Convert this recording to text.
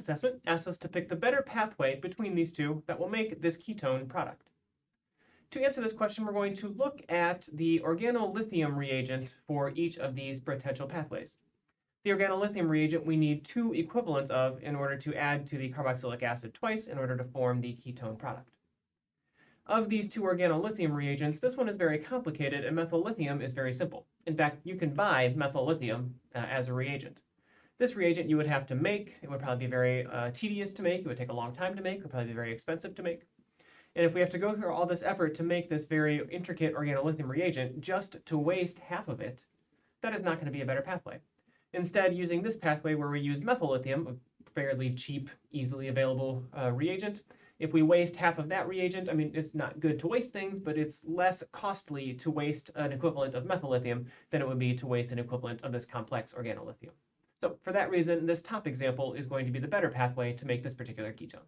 assessment asks us to pick the better pathway between these two that will make this ketone product. To answer this question, we're going to look at the organolithium reagent for each of these potential pathways. The organolithium reagent we need 2 equivalents of in order to add to the carboxylic acid twice in order to form the ketone product. Of these 2 organolithium reagents, this one is very complicated and methyl lithium is very simple. In fact, you can buy methyl lithium as a reagent. This reagent you would have to make. It would probably be very tedious to make. It would take a long time to make. It would probably be very expensive to make. And if we have to go through all this effort to make this very intricate organolithium reagent just to waste half of it, that is not going to be a better pathway. Instead, using this pathway where we use methyl lithium, a fairly cheap, easily available reagent, if we waste half of that reagent, I mean, it's not good to waste things, but it's less costly to waste an equivalent of methyl lithium than it would be to waste an equivalent of this complex organolithium. So for that reason, this top example is going to be the better pathway to make this particular ketone.